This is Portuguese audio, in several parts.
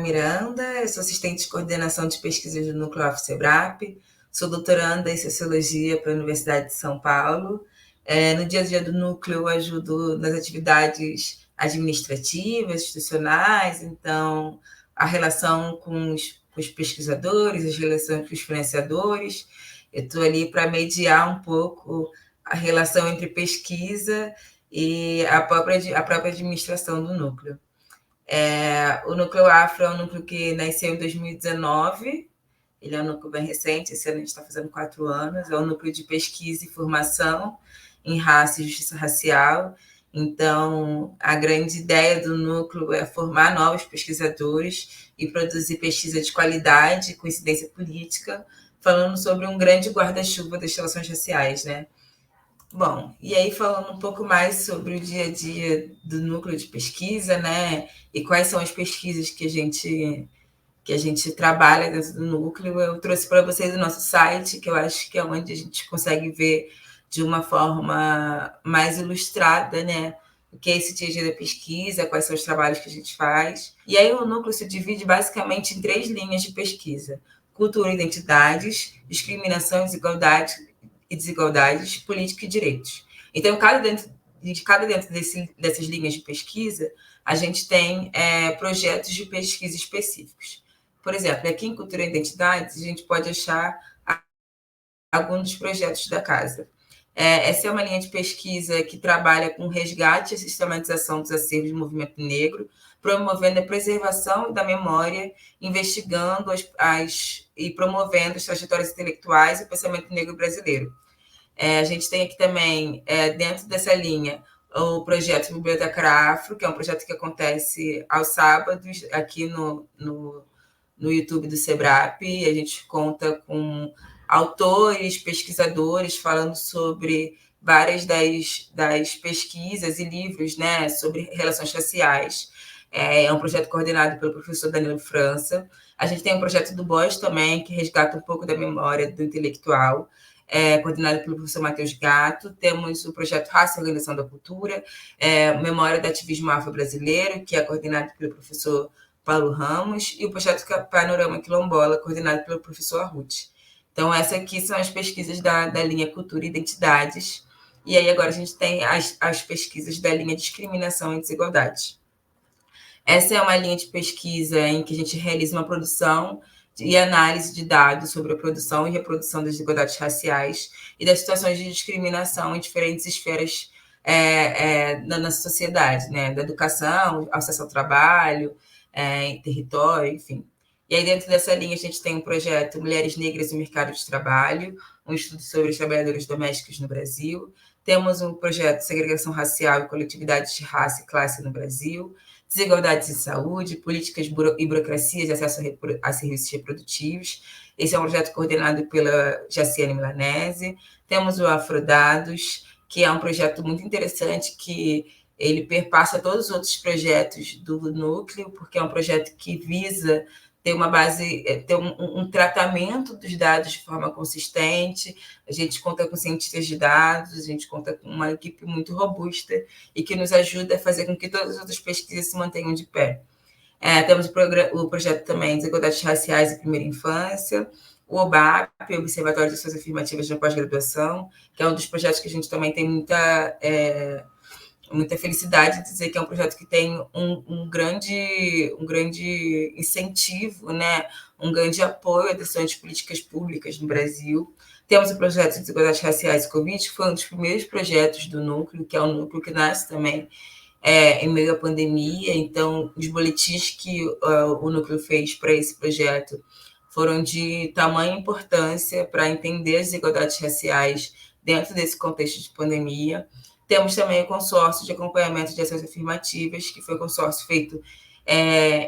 Miranda, eu sou assistente de coordenação de pesquisas do Núcleo UFSEBRAP, sou doutoranda em Sociologia pela Universidade de São Paulo. No dia a dia do Núcleo, eu ajudo nas atividades administrativas, institucionais, então a relação com os pesquisadores, as relações com os financiadores. Eu estou ali para mediar um pouco a relação entre pesquisa e a própria administração do núcleo. O Núcleo Afro é um núcleo que nasceu em 2019, ele é um núcleo bem recente, esse ano a gente está fazendo 4 anos, é um núcleo de pesquisa e formação em raça e justiça racial. Então, a grande ideia do núcleo é formar novos pesquisadores e produzir pesquisa de qualidade com incidência política, falando sobre um grande guarda-chuva das relações raciais, né? Bom, e aí falando um pouco mais sobre o dia a dia do núcleo de pesquisa, né? E quais são as pesquisas que a gente trabalha dentro do núcleo, eu trouxe para vocês o nosso site, que eu acho que é onde a gente consegue ver de uma forma mais ilustrada, né? O que é esse dia a dia da pesquisa, quais são os trabalhos que a gente faz. E aí o núcleo se divide basicamente em 3 linhas de pesquisa: cultura e identidades, discriminação e desigualdades, política e direitos. Então, dentro dessas linhas de pesquisa, a gente tem projetos de pesquisa específicos. Por exemplo, aqui em Cultura e Identidades, a gente pode achar alguns dos projetos da casa. Essa é uma linha de pesquisa que trabalha com resgate e sistematização dos acervos do movimento negro, promovendo a preservação da memória, investigando e promovendo as trajetórias intelectuais e o pensamento negro brasileiro. A gente tem aqui também, dentro dessa linha, o projeto Biblioteca Afro, que é um projeto que acontece aos sábados aqui no YouTube do SEBRAP. A gente conta com autores, pesquisadores, falando sobre várias das pesquisas e livros, né, sobre relações raciais. É um projeto coordenado pelo professor Danilo França. A gente tem um projeto do BOS também, que resgata um pouco da memória do intelectual, coordenado pelo professor Matheus Gatto. Temos o projeto Raça e Organização da Cultura, Memória do Ativismo Afro-Brasileiro, que é coordenado pelo professor Paulo Ramos, e o projeto Panorama Quilombola, coordenado pelo professor Arruti. Então, essas aqui são as pesquisas da linha Cultura e Identidades. E aí agora a gente tem as pesquisas da linha Discriminação e Desigualdades. Essa é uma linha de pesquisa em que a gente realiza uma produção e análise de dados sobre a produção e reprodução das desigualdades raciais e das situações de discriminação em diferentes esferas na sociedade, né? Da educação, acesso ao trabalho, em território, enfim. E aí, dentro dessa linha, a gente tem um projeto Mulheres Negras e Mercado de Trabalho, um estudo sobre os trabalhadores domésticos no Brasil. Temos um projeto Segregação Racial e Coletividades de Raça e Classe no Brasil, Desigualdades em Saúde, Políticas e Burocracias de Acesso a Serviços Reprodutivos. Esse é um projeto coordenado pela Jaciane Milanese. Temos o Afrodados, que é um projeto muito interessante, que ele perpassa todos os outros projetos do núcleo, porque é um projeto que visa ter uma base, ter um tratamento dos dados de forma consistente. A gente conta com cientistas de dados, a gente conta com uma equipe muito robusta e que nos ajuda a fazer com que todas as outras pesquisas se mantenham de pé. Temos o projeto também Desigualdades Raciais e Primeira Infância, o OBAP, Observatório de Ações Afirmativas na Pós-Graduação, que é um dos projetos que a gente também tem muita felicidade de dizer que é um projeto que tem um grande incentivo, né? Um grande apoio a decisões de políticas públicas no Brasil. Temos o projeto de Desigualdades Raciais e Covid, que foi um dos primeiros projetos do núcleo, que é um núcleo que nasce também em meio à pandemia. Então, os boletins que o núcleo fez para esse projeto foram de tamanha importância para entender as desigualdades raciais dentro desse contexto de pandemia. Temos também o consórcio de acompanhamento de ações afirmativas, que foi um consórcio feito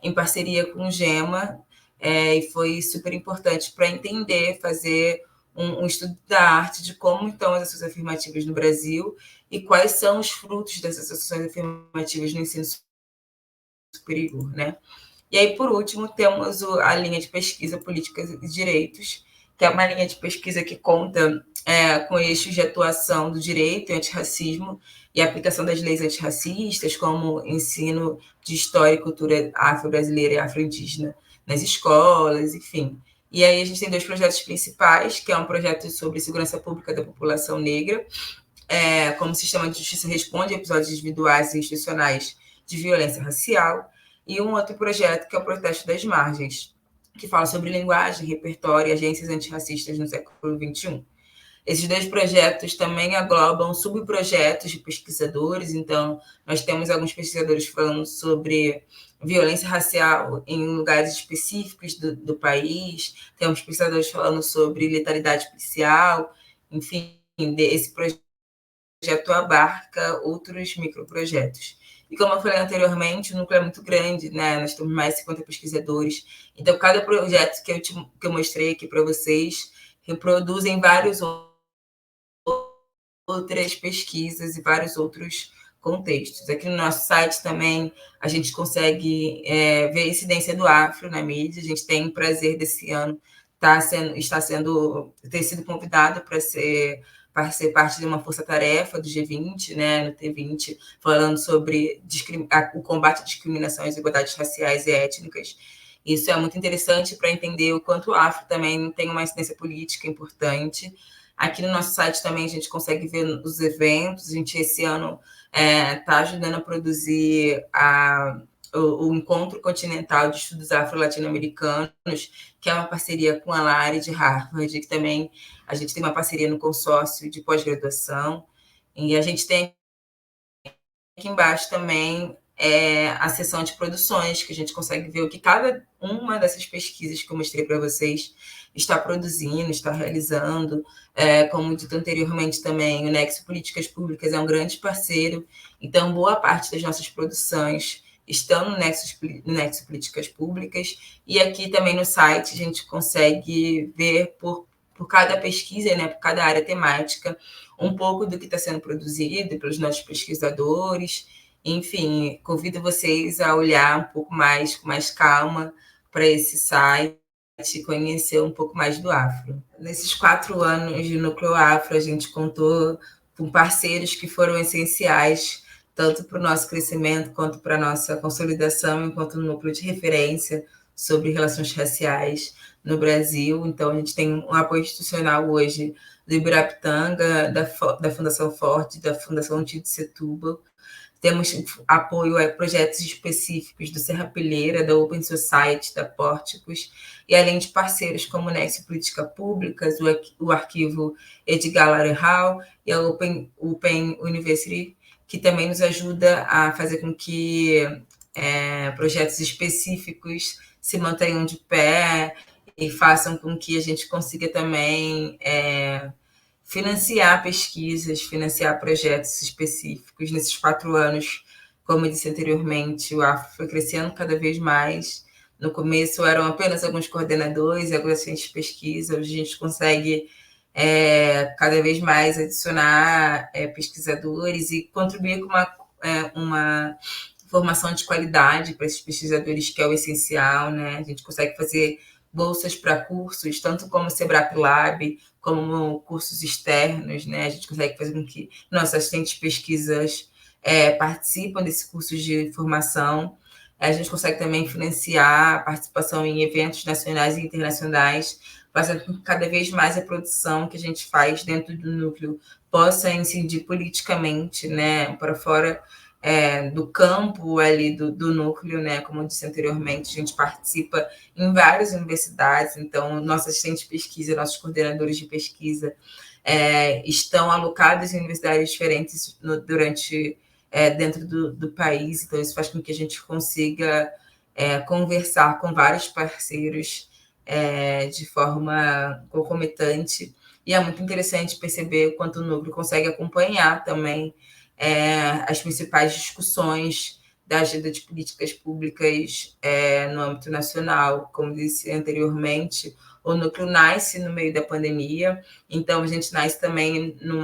em parceria com o GEMA, e foi super importante para entender, fazer um estudo da arte de como estão as ações afirmativas no Brasil e quais são os frutos dessas ações afirmativas no ensino superior, né? E aí, por último, temos a linha de pesquisa Políticas e Direitos, que é uma linha de pesquisa que conta com eixos de atuação do direito e antirracismo e a aplicação das leis antirracistas, como ensino de história e cultura afro-brasileira e afro-indígena nas escolas, enfim. E aí a gente tem 2 projetos principais, que é um projeto sobre segurança pública da população negra, como o sistema de justiça responde a episódios individuais e institucionais de violência racial, e um outro projeto que é o Protesto das Margens, que fala sobre linguagem, repertório e agências antirracistas no século XXI. Esses 2 projetos também englobam subprojetos de pesquisadores, então nós temos alguns pesquisadores falando sobre violência racial em lugares específicos do país, temos pesquisadores falando sobre letalidade policial, enfim, esse projeto abarca outros microprojetos. E como eu falei anteriormente, o núcleo é muito grande, né? Nós temos mais de 50 pesquisadores. Então, cada projeto que eu mostrei aqui para vocês reproduzem vários outras pesquisas e vários outros contextos. Aqui no nosso site também a gente consegue ver a incidência do afro na mídia. A gente tem o prazer desse ano ter sido convidado para ser parte de uma força-tarefa do G20, né, no T20, falando sobre o combate à discriminação e desigualdades raciais e étnicas. Isso é muito interessante para entender o quanto o afro também tem uma incidência política importante. Aqui no nosso site também a gente consegue ver os eventos. A gente, esse ano, está ajudando a produzir o Encontro Continental de Estudos Afro-Latino-Americanos, que é uma parceria com a Lari de Harvard, que também a gente tem uma parceria no consórcio de pós-graduação. E a gente tem aqui embaixo também a seção de produções, que a gente consegue ver o que cada uma dessas pesquisas que eu mostrei para vocês está produzindo, está realizando. Como dito anteriormente também, o Nexo Políticas Públicas é um grande parceiro, então boa parte das nossas produções estão no Nexo Políticas Públicas, e aqui também no site a gente consegue ver por cada pesquisa, né, por cada área temática, um pouco do que está sendo produzido pelos nossos pesquisadores. Enfim, convido vocês a olhar um pouco mais, com mais calma, para esse site, conhecer um pouco mais do Afro. Nesses 4 anos de Núcleo Afro, a gente contou com parceiros que foram essenciais, tanto para o nosso crescimento, quanto para a nossa consolidação enquanto núcleo de referência sobre relações raciais no Brasil. Então, a gente tem um apoio institucional hoje do Ibirapitanga, da Fundação Forte, da Fundação Tito Setúbal. Temos apoio a projetos específicos do Serra Pilheira, da Open Society, da Pórticos, e além de parceiros como o Nexo Política Públicas, o arquivo Edgar Larenhal e a Open University, que também nos ajuda a fazer com que projetos específicos se mantenham de pé e façam com que a gente consiga também financiar pesquisas, financiar projetos específicos. Nesses 4 anos, como eu disse anteriormente, o Afro foi crescendo cada vez mais. No começo eram apenas alguns coordenadores e alguns assistentes de pesquisa. Hoje a gente consegue cada vez mais adicionar pesquisadores e contribuir com uma formação de qualidade para esses pesquisadores, que é o essencial, né? A gente consegue fazer bolsas para cursos, tanto como o Sebrap Lab, como cursos externos, né? A gente consegue fazer com que nossos assistentes de pesquisas participam desses cursos de formação. A gente consegue também financiar a participação em eventos nacionais e internacionais, fazendo com que cada vez mais a produção que a gente faz dentro do núcleo possa incidir politicamente, né, para fora do campo ali do núcleo, né? Como eu disse anteriormente, a gente participa em várias universidades, então nossos assistentes de pesquisa, nossos coordenadores de pesquisa estão alocados em universidades diferentes dentro do país, então isso faz com que a gente consiga conversar com vários parceiros de forma concomitante, e é muito interessante perceber o quanto o núcleo consegue acompanhar também as principais discussões da agenda de políticas públicas no âmbito nacional. Como disse anteriormente, o núcleo nasce no meio da pandemia, então a gente nasce também num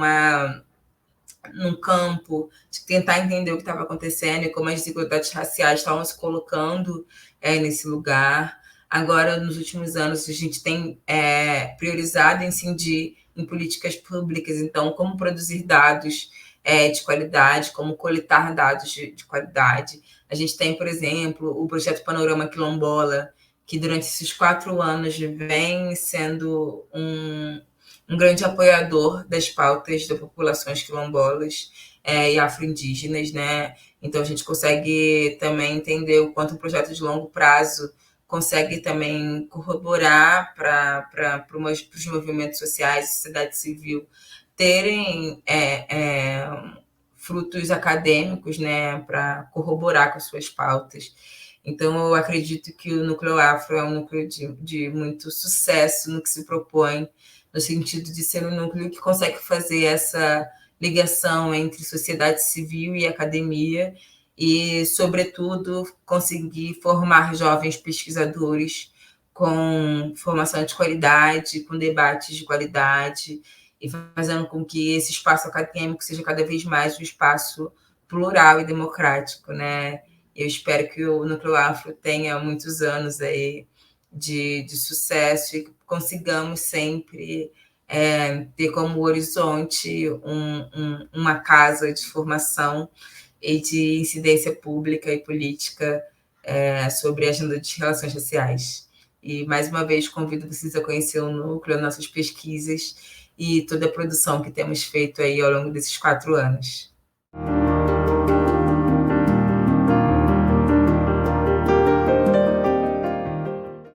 campo de tentar entender o que estava acontecendo e como as desigualdades raciais estavam se colocando nesse lugar. Agora, nos últimos anos, a gente tem priorizado incidir em políticas públicas, então, como produzir dados de qualidade, como coletar dados de qualidade. A gente tem, por exemplo, o projeto Panorama Quilombola, que durante esses 4 anos vem sendo um grande apoiador das pautas das populações quilombolas e afro-indígenas, né? Então, a gente consegue também entender o quanto um projeto de longo prazo consegue também corroborar para os movimentos sociais, sociedade civil, terem frutos acadêmicos, né, para corroborar com as suas pautas. Então, eu acredito que o Núcleo Afro é um núcleo de muito sucesso no que se propõe, no sentido de ser um núcleo que consegue fazer essa ligação entre sociedade civil e academia e, sobretudo, conseguir formar jovens pesquisadores com formação de qualidade, com debates de qualidade, e fazendo com que esse espaço acadêmico seja cada vez mais um espaço plural e democrático, né? Eu espero que o Núcleo Afro tenha muitos anos aí de sucesso e que consigamos sempre ter como horizonte uma casa de formação e de incidência pública e política sobre a agenda de relações sociais. E, mais uma vez, convido vocês a conhecer o núcleo, nossas pesquisas e toda a produção que temos feito aí ao longo desses 4 anos.